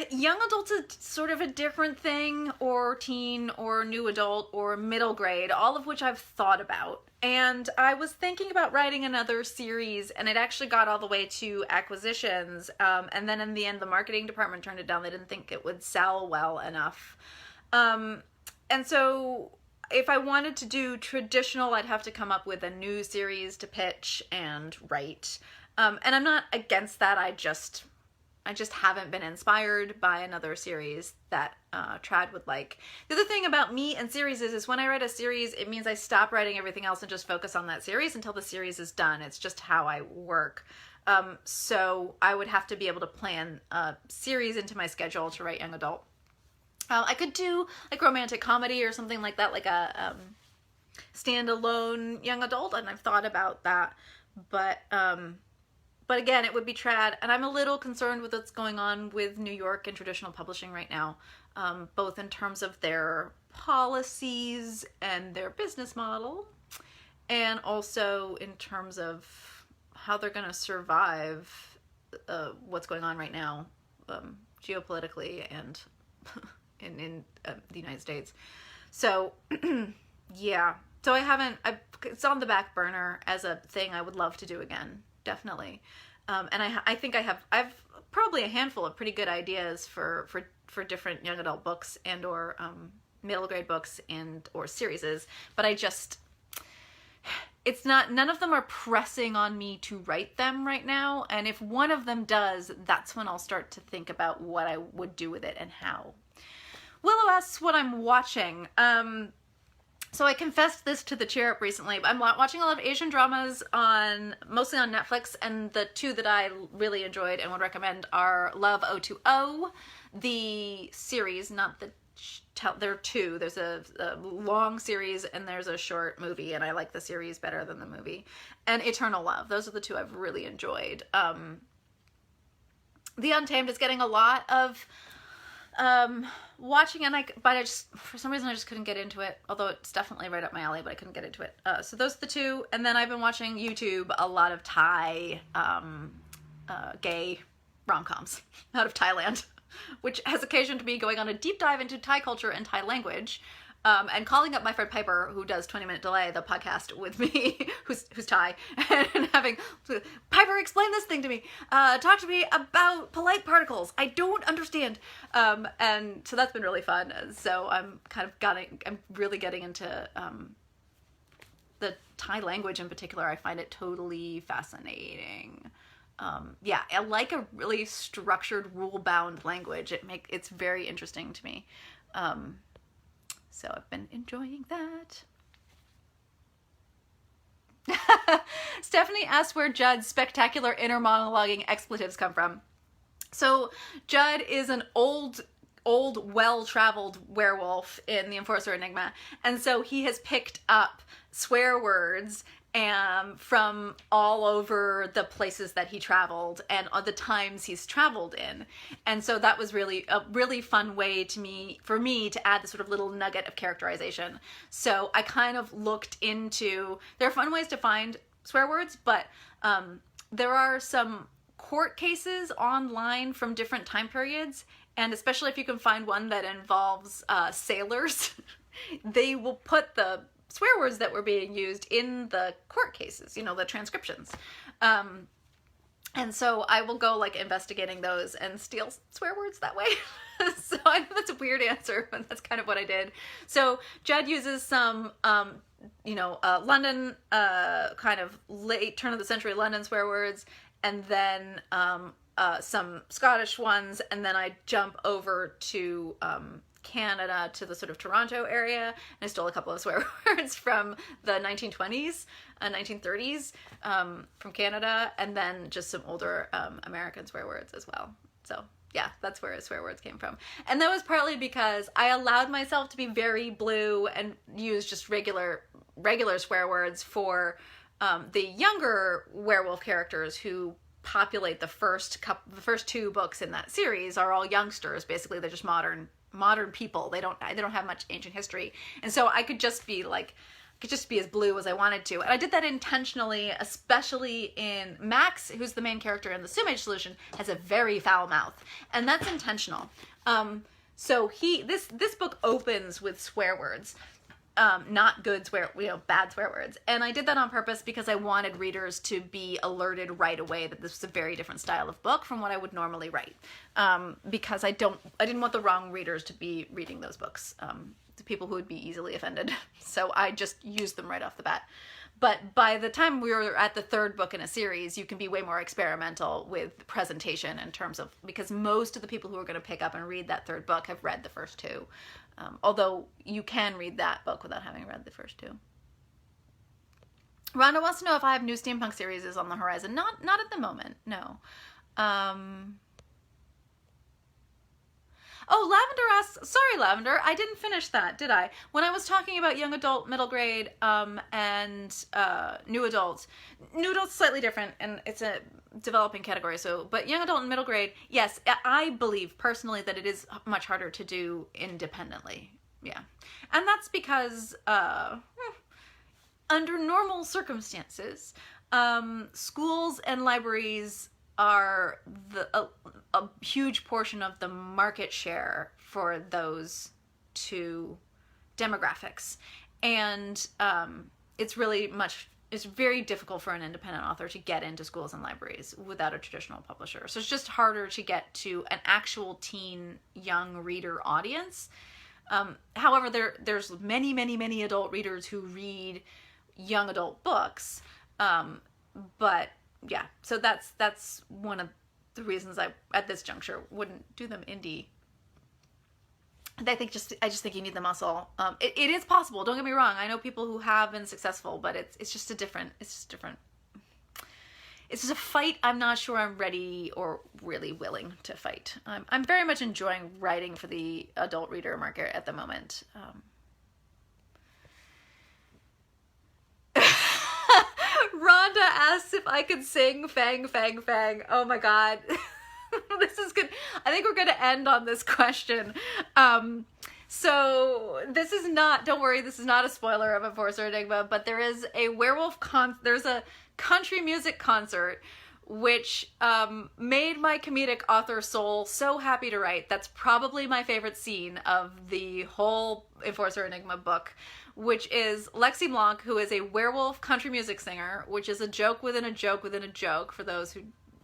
Speaker 1: Young adult's is sort of a different thing, or teen, or new adult, or middle grade, all of which I've thought about. And I was thinking about writing another series, and it actually got all the way to acquisitions. And then in the end, the marketing department turned it down. They didn't think it would sell well enough. And so if I wanted to do traditional, I'd have to come up with a new series to pitch and write. And I'm not against that. I just haven't been inspired by another series that Trad would like. The other thing about me and series is when I write a series, it means I stop writing everything else and just focus on that series until the series is done. It's just how I work. So I would have to be able to plan a series into my schedule to write young adult. I could do like romantic comedy or something like that, like a standalone young adult, and I've thought about that, but again, it would be trad, and I'm a little concerned with what's going on with New York and traditional publishing right now, both in terms of their policies and their business model, and also in terms of how they're going to survive what's going on right now, geopolitically and in the United States. So, yeah. So it's on the back burner as a thing I would love to do again, definitely. And I think I've probably a handful of pretty good ideas for different young adult books and or middle grade books and or series, but none of them are pressing on me to write them right now. And if one of them does, that's when I'll start to think about what I would do with it and how. Willow asks what I'm watching. So I confessed this to the Cheer Up recently, but I'm watching a lot of Asian dramas mostly on Netflix, and the two that I really enjoyed and would recommend are Love 020, the series, not the there are two. There's a long series and there's a short movie, and I like the series better than the movie. And Eternal Love. Those are the two I've really enjoyed. The Untamed is getting a lot of watching, but I just, for some reason I just couldn't get into it, although it's definitely right up my alley, but I couldn't get into it. So those are the two. And then I've been watching YouTube a lot of Thai gay rom-coms out of Thailand, which has occasioned me going on a deep dive into Thai culture and Thai language, and calling up my friend Piper, who does 20 Minute Delay, the podcast with me, who's Thai, and having, Piper, explain this thing to me. Talk to me about polite particles. I don't understand. And so that's been really fun. So I'm really getting into the Thai language in particular. I find it totally fascinating. Yeah, I like a really structured, rule-bound language. It's very interesting to me. So I've been enjoying that. Stephanie asks where Judd's spectacular inner monologuing expletives come from. So Judd is an old, well-traveled werewolf in the Enforcer Enigma, and so he has picked up swear words from all over the places that he traveled and the times he's traveled in. And so that was really a really fun way for me to add this sort of little nugget of characterization. So I kind of looked into, there are fun ways to find swear words, but there are some court cases online from different time periods, and especially if you can find one that involves sailors, they will put the swear words that were being used in the court cases, the transcriptions. And so I will go investigating those and steal swear words that way. So I know that's a weird answer, but that's kind of what I did. So Judd uses some, London, kind of late turn of the century London swear words, and then some Scottish ones, and then I jump over to Canada, to the sort of Toronto area, and I stole a couple of swear words from the 1920s, 1930s, from Canada, and then just some older American swear words as well. So yeah, that's where swear words came from. And that was partly because I allowed myself to be very blue and use just regular swear words for the younger werewolf characters who populate the first two books in that series are all youngsters. Basically, they're just modern people. They don't have much ancient history, and so I could just be as blue as I wanted to. And I did that intentionally, especially in Max, who's the main character in the Sumage Solution, has a very foul mouth, and that's intentional. So this book opens with swear words. Not good bad swear words. And I did that on purpose because I wanted readers to be alerted right away that this was a very different style of book from what I would normally write. Because I didn't want the wrong readers to be reading those books, the people who would be easily offended. So I just used them right off the bat. But by the time we were at the third book in a series, you can be way more experimental with presentation in terms of, because most of the people who are going to pick up and read that third book have read the first two. Although you can read that book without having read the first two. Rhonda wants to know if I have new steampunk series on the horizon. Not at the moment, no. Oh, Lavender asks, sorry, Lavender, I didn't finish that, did I? When I was talking about young adult, middle grade, and new adult slightly different, and it's a developing category, so, but young adult and middle grade, yes, I believe personally that it is much harder to do independently. Yeah. And that's because, under normal circumstances, schools and libraries are a huge portion of the market share for those two demographics. And it's very difficult for an independent author to get into schools and libraries without a traditional publisher. So it's just harder to get to an actual teen young reader audience. However, there's many adult readers who read young adult books. But yeah, so that's one of the reasons I, at this juncture, wouldn't do them indie. I just think you need the muscle. It is possible. Don't get me wrong. I know people who have been successful, but it's just different. It's just a fight I'm not sure I'm ready or really willing to fight. I'm very much enjoying writing for the adult reader market at the moment. Rhonda asks if I could sing Fang Fang Fang. Oh my god. This is good. I think we're going to end on this question. So this is not, don't worry, this is not a spoiler of Enforcer Enigma, but there is a there's a country music concert which made my comedic author soul so happy to write. That's probably my favorite scene of the whole Enforcer Enigma book, which is Lexi Blanc, who is a werewolf country music singer, which is a joke within a joke within a joke for those who,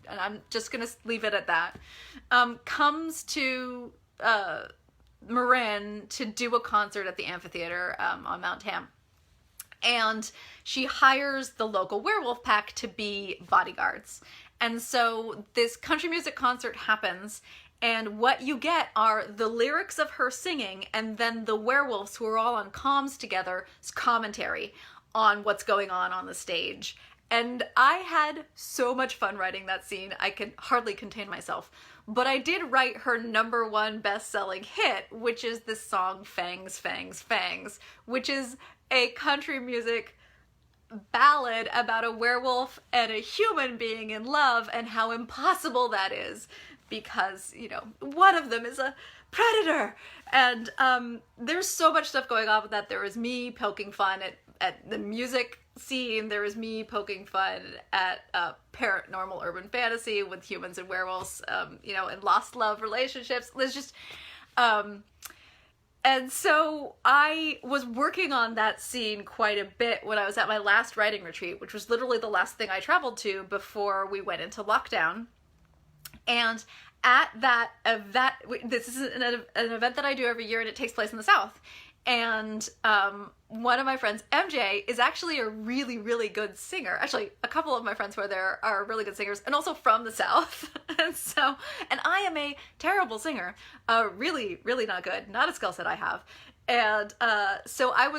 Speaker 1: and I'm just going to leave it at that, comes to Marin to do a concert at the amphitheater on Mount Tam. And she hires the local werewolf pack to be bodyguards. And so this country music concert happens, and what you get are the lyrics of her singing and then the werewolves, who are all on comms together, commentary on what's going on the stage. And I had so much fun writing that scene, I could hardly contain myself. But I did write her #1 best-selling hit, which is this song Fangs, Fangs, Fangs, which is a country music ballad about a werewolf and a human being in love and how impossible that is because, you know, one of them is a predator. And there's so much stuff going on with that. There was me poking fun at the music scene. There was me poking fun at paranormal urban fantasy with humans and werewolves, you know, and lost love relationships. There's just... And so I was working on that scene quite a bit when I was at my last writing retreat, which was literally the last thing I traveled to before we went into lockdown. And at that event, this is an event that I do every year, and it takes place in the South. And one of my friends, MJ, is actually a really, really good singer. Actually, a couple of my friends who are there are really good singers, and also from the South. And I am a terrible singer, really, really not good, not a skill set I have. And so I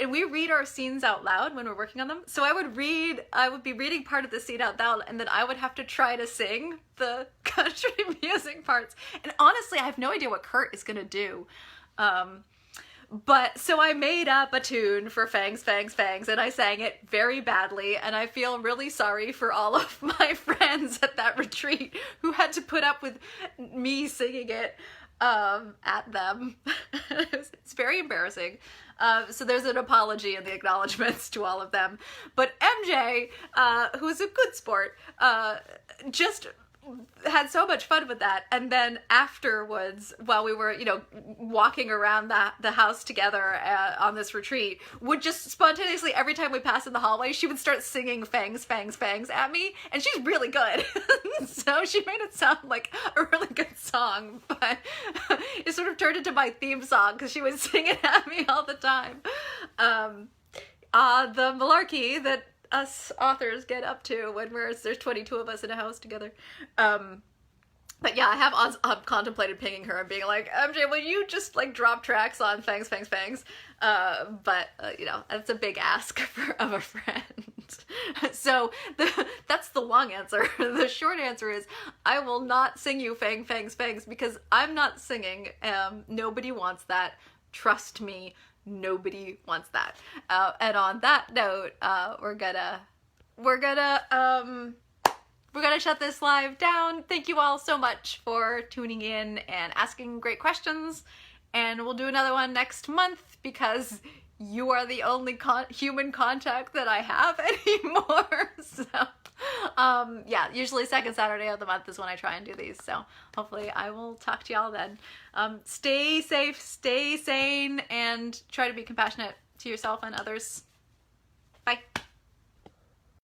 Speaker 1: and we read our scenes out loud when we're working on them. So I would be reading part of the scene out loud, and then I would have to try to sing the country music parts. And honestly, I have no idea what Kurt is gonna do. But so I made up a tune for Fangs, Fangs, Fangs, and I sang it very badly, and I feel really sorry for all of my friends at that retreat who had to put up with me singing it at them. It's very embarrassing. So there's an apology in the acknowledgements to all of them. But MJ, who's a good sport, just had so much fun with that. And then afterwards, while we were, you know, walking around the house together on this retreat, would just spontaneously, every time we passed in the hallway, she would start singing Fangs, Fangs, Fangs at me. And she's really good. So she made it sound like a really good song, but it sort of turned into my theme song because she would sing it at me all the time. The malarkey that us authors get up to when there's 22 of us in a house together. But yeah, I have contemplated pinging her and being like, MJ, will you just like drop tracks on Fangs, Fangs, Fangs? But you know, that's a big ask of a friend. So that's the long answer. The short answer is I will not sing you Fang Fangs Fangs because I'm not singing. Nobody wants that. Trust me, nobody wants that. And on that note, we're gonna shut this live down. Thank you all so much for tuning in and asking great questions. And we'll do another one next month because you are the only human contact that I have anymore. So, yeah, usually second Saturday of the month is when I try and do these. So hopefully I will talk to y'all then. Stay safe, stay sane, and try to be compassionate to yourself and others.